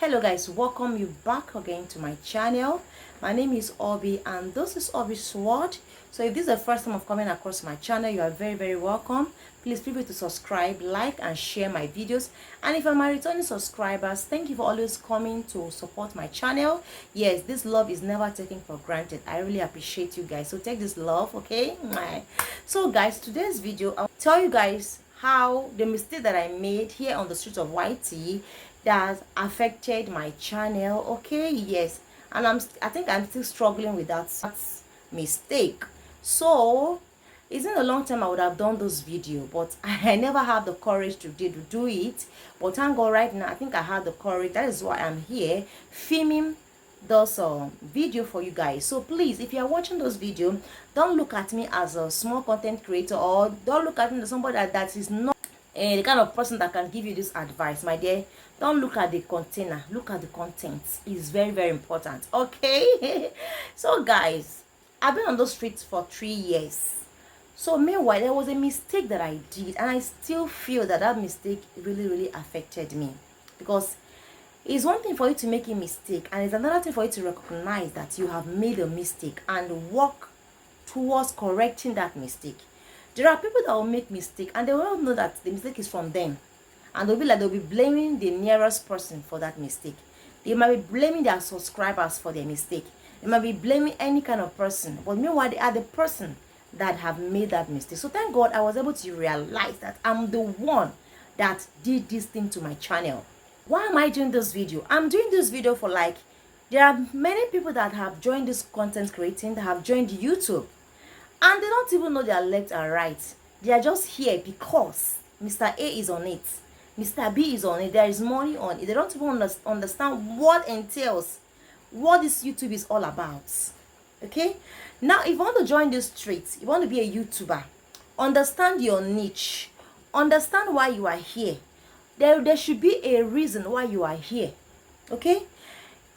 Hello guys, welcome you back again to my channel. My name is Obi and this is Obi's World. So if this is the first time of coming across my channel, you are very welcome. Please feel free to subscribe, like and share my videos. And if you're my returning subscribers, thank you for always coming to support my channel. Yes, this love is never taken for granted. I really appreciate you guys, so take this love, okay? So guys, today's video I'll tell you guys how the mistake that I made here on the streets of YT that affected my channel. Okay, yes, and I think I'm still struggling with that mistake. So it's been a long time I would have done this video, but I never had the courage to do it. But thank God right now I think I had the courage. That is why I'm here filming this video for you guys. So please, if you are watching this video, don't look at me as a small content creator, or don't look at me as somebody that is not the kind of person that can give you this advice. My dear, don't look at the container, look at the content. It's very important, okay? So guys, I've been on the streets for 3 years. So meanwhile, there was a mistake that I did, and I still feel that that mistake really affected me. Because it's one thing for you to make a mistake, and it's another thing for you to recognize that you have made a mistake and work towards correcting that mistake. There are people that will make mistake and they will not know that the mistake is from them, and they'll be blaming the nearest person for that mistake. They might be blaming their subscribers for their mistake. They might be blaming any kind of person, but meanwhile they are the person that have made that mistake. So thank God I was able to realize that I'm the one that did this thing to my channel. Why am I doing this video? I'm doing this video for, like, there are many people that have joined this content creating, that have joined YouTube, and they don't even know their left and right. They are just here because Mr. A is on it, Mr. B is on it, there is money on it. They don't even understand what entails, what this YouTube is all about. Okay? Now, if you want to join this streets, you want to be a YouTuber, understand your niche, understand why you are here. There should be a reason why you are here. Okay?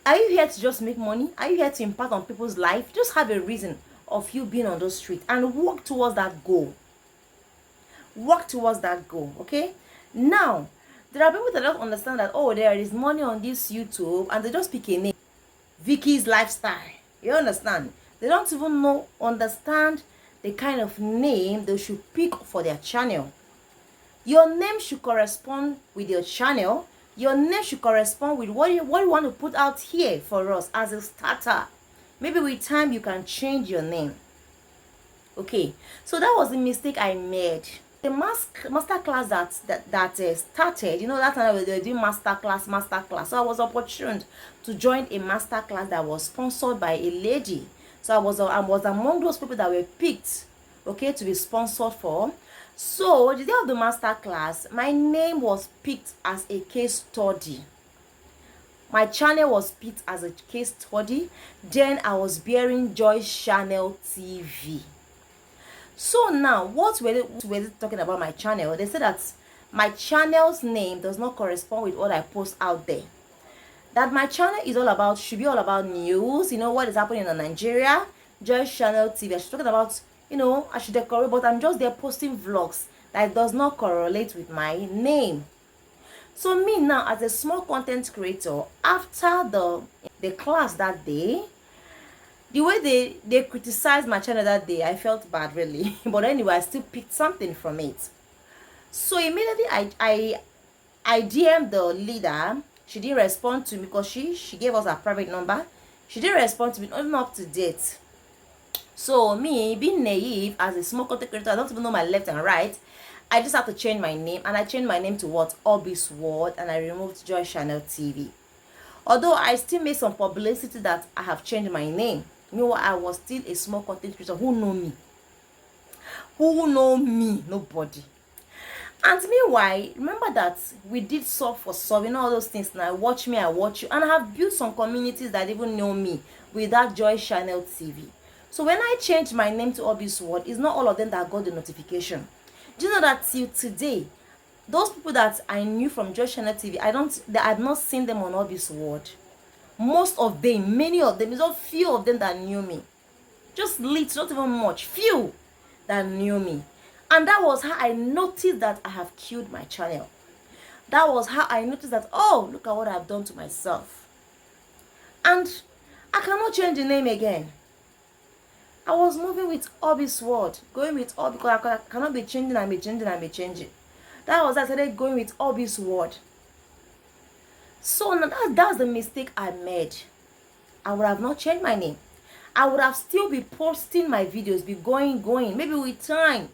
Are you here to just make money? Are you here to impact on people's life? Just have a reason of you being on those streets and work towards that goal. Work towards that goal. Okay? Now, there are people that don't understand that, oh, there is money on this YouTube, and they just pick a name, Vicky's Lifestyle. You understand? They don't even understand the kind of name they should pick for their channel. Your name should correspond with your channel. Your name should correspond with what you want to put out here for us as a starter. Maybe with time you can change your name. Okay, so that was the mistake I made. The master class that started, you know, that time they were doing master class. So I was opportune to join a master class that was sponsored by a lady. So I was among those people that were picked, okay, to be sponsored for. So the day of the master class, my name was picked as a case study. My channel was picked as a case study. Then I was bearing Joyce Channel TV. So now, what were they talking about my channel? They said that my channel's name does not correspond with what I post out there. That my channel is should be all about news, you know, what is happening in Nigeria. Joyce Channel TV, I should talking about, you know, I should decorate, but I'm just there posting vlogs that does not correlate with my name. So me now, as a small content creator, after the class that day, the way they criticized my channel that day, I felt bad, really. But anyway, I still picked something from it. So immediately I DM'd the leader. She didn't respond to me because she gave us a private number. She didn't respond to me, not even up to date. So me, being naive as a small content creator, I don't even know my left and right. I just had to change my name, and I changed my name to what? Obi's World, and I removed Joyce Channel TV. Although I still made some publicity that I have changed my name. Meanwhile, I was still a small content creator. Who know me? Who know me? Nobody. And meanwhile, remember that we did solve for solving all those things. Now, watch me, I watch you. And I have built some communities that even know me with that Joyce Channel TV. So when I changed my name to Obi's World, it's not all of them that got the notification. Do you know that till today, those people that I knew from Joyce Channel TV, I've not seen them on Obi's World. Most of them, many of them, it's not few of them that knew me. Just little, not even much, few that knew me. And that was how I noticed that I have killed my channel. That was how I noticed that, oh, look at what I've done to myself. And I cannot change the name again. I was moving with Obi's word, going with Obi, because I cannot be changing and be changing and be changing. That was, I started going with Obi's word. So now that's the mistake I made. I would have not changed my name. I would have still be posting my videos, be going. Maybe with time,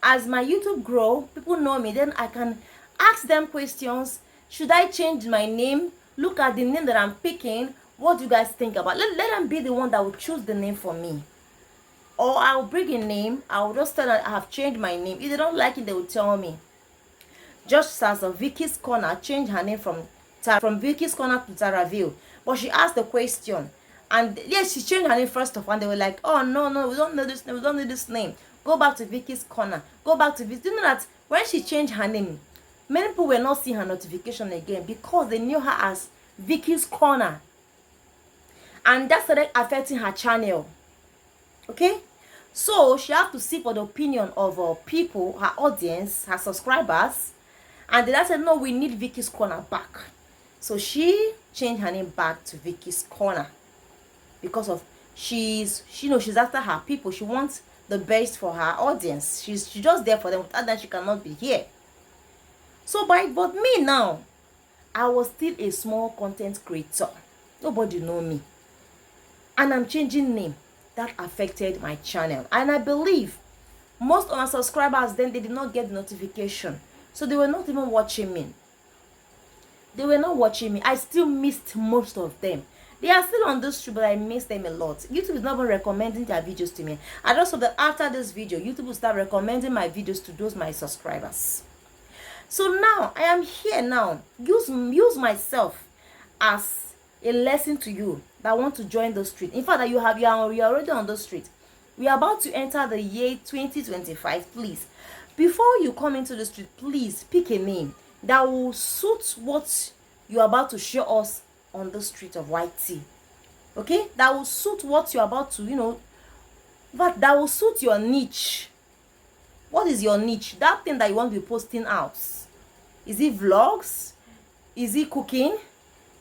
as my YouTube grow, people know me, then I can ask them questions. Should I change my name? Look at the name that I'm picking. What do you guys think about? Let them be the one that will choose the name for me. Or I'll bring a name. I'll just tell them I have changed my name. If they don't like it, they will tell me. Just as Vicky's Corner changed her name from Vicky's Corner to Taraville. But she asked the question. And yes, she changed her name first of all. And they were like, oh, no, we don't know this name. We don't need this name. Go back to Vicky's Corner. Go back to Vicky. Do you know that when she changed her name, many people were not seeing her notification again because they knew her as Vicky's Corner. And that started affecting her channel. Okay? So she had to seek for the opinion of people, her audience, her subscribers. And then I said, no, we need Vicky's Corner back. So she changed her name back to Vicky's Corner. Because of she's after her people. She wants the best for her audience. She's just there for them. Without that, she cannot be here. So but me now, I was still a small content creator. Nobody know me. And I'm changing name. That affected my channel. And I believe most of my subscribers then, they did not get the notification. So they were not even watching me. They were not watching me. I still missed most of them. They are still on this stream, but I miss them a lot. YouTube is not even recommending their videos to me. I just hope that after this video, YouTube will start recommending my videos to those my subscribers. So now, I am here now. Use myself as a lesson to you that want to join the street. In fact, that you are already on the street. We are about to enter the year 2025. Please, before you come into the street, please pick a name that will suit what you are about to show us on the street of YT. Okay, that will suit what you're about to, but that will suit your niche. What is your niche? That thing that you want to be posting out. Is it vlogs? Is it cooking?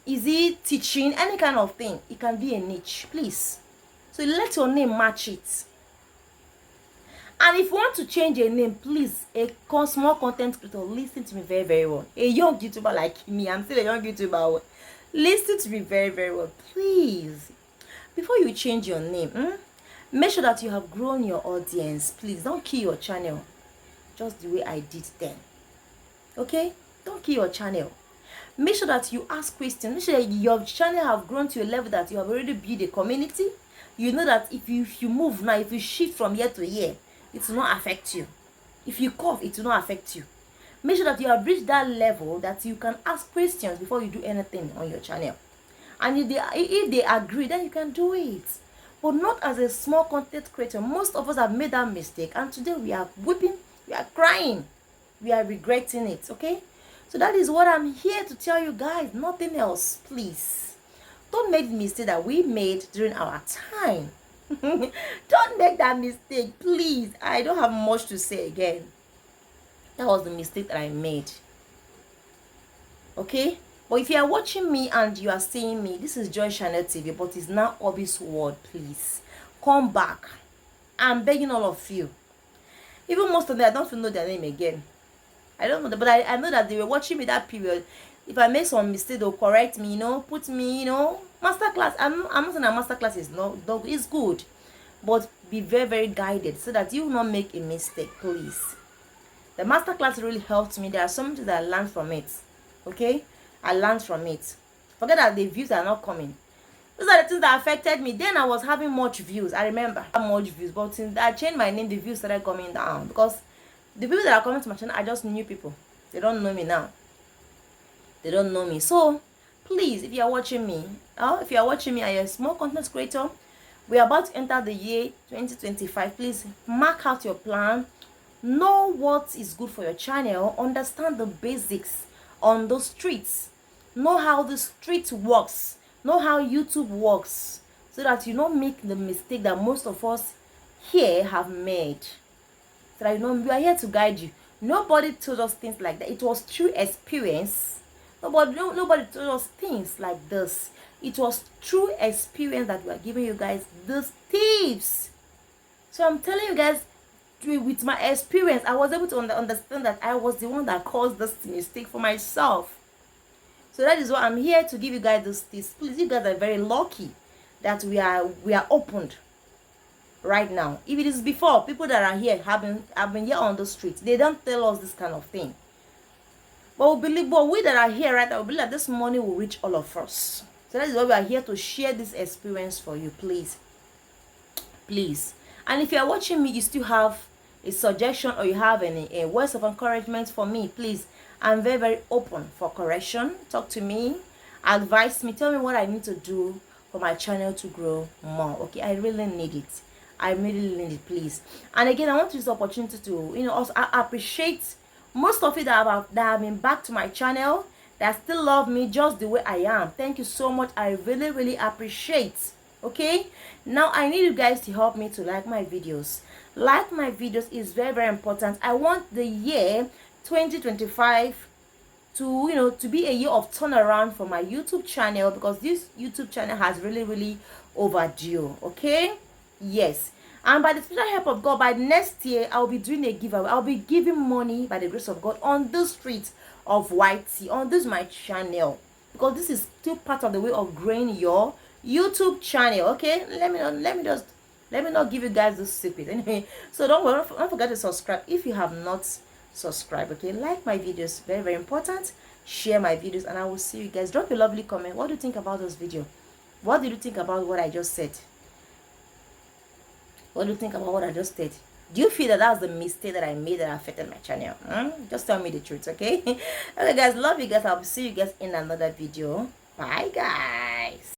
Is it teaching? Any kind of thing. It can be a niche, please. So let your name match it. And if you want to change a name, please, a small content creator, listen to me very, very well. A young YouTuber like me, I'm still a young YouTuber. Listen to me very, very well. Please, before you change your name, make sure that you have grown your audience. Please, don't kill your channel just the way I did then. Okay? Don't kill your channel. Make sure that you ask questions. Make sure that your channel have grown to a level that you have already built a community. You know that if you move now, if you shift from year to year, it will not affect you. If you cough, it will not affect you. Make sure that you have reached that level that you can ask questions before you do anything on your channel. And if they agree, then you can do it. But not as a small content creator. Most of us have made that mistake. And today we are weeping, we are crying, we are regretting it, okay? So that is what I'm here to tell you guys. Nothing else, please. Don't make the mistake that we made during our time. Don't make that mistake, please. I don't have much to say again. That was the mistake that I made. Okay? But if you are watching me and you are seeing me, this is Joy Channel TV, but it's now Obi's word, please. Come back. I'm begging all of you. Even most of them, I don't even know their name again. I don't know that, but I know that they were watching me that period. If I make some mistake, they'll correct me, put me, masterclass. I'm not saying a masterclass is it's good. But be very, very guided so that you will not make a mistake, please. The masterclass really helped me. There are some things that I learned from it. Okay? I learned from it. Forget that the views are not coming. Those are the things that affected me. Then I was having much views. I remember. Much views. But since I changed my name, the views started coming down. Because the people that are coming to my channel are just new people. They don't know me now. They don't know me. So, please, if you are watching me, and you're a small content creator, we are about to enter the year 2025. Please mark out your plan. Know what is good for your channel. Understand the basics on those streets. Know how the street works. Know how YouTube works. So that you don't make the mistake that most of us here have made. So that we are here to guide you. Nobody told us things like that. It was true experience. Nobody told us things like this. It was true experience that we are giving you guys these tips. So I'm telling you guys, with my experience, I was able to understand that I was the one that caused this mistake for myself. So that is why I'm here to give you guys this tips. Please, you guys are very lucky that we are opened right now. If it is before, people that are here have been here on the street, they don't tell us this kind of thing. But we that are here right now, we believe that this money will reach all of us. So that is why we are here to share this experience for you. Please, and if you are watching me, you still have a suggestion or you have any words of encouragement for me, please, I'm very, very open for correction. Talk to me, advise me, tell me what I need to do for my channel to grow more. Okay, I really need it. I really need it, please. And again, I want to use the opportunity to, also I appreciate most of it that have been back to my channel, that still love me just the way I am. Thank you so much. I really, really appreciate. Okay, now I need you guys to help me to like my videos. Like my videos is very, very important. I want the year 2025 to be a year of turnaround for my YouTube channel, because this YouTube channel has really, really overdue. Okay, yes. And by the special help of God, by next year, I'll be doing a giveaway. I'll be giving money by the grace of God on the streets of YT, on this my channel, because this is still part of the way of growing your YouTube channel. Okay, let me not give you guys this secret anyway. So don't forget to subscribe if you have not subscribed. Okay, like my videos, very, very important. Share my videos, and I will see you guys. Drop a lovely comment. What do you think about this video? What did you think about what I just said? What do you think about what I just said? Do you feel that was the mistake that I made that affected my channel? Just tell me the truth, okay? Okay, guys, love you guys. I'll see you guys in another video. Bye, guys.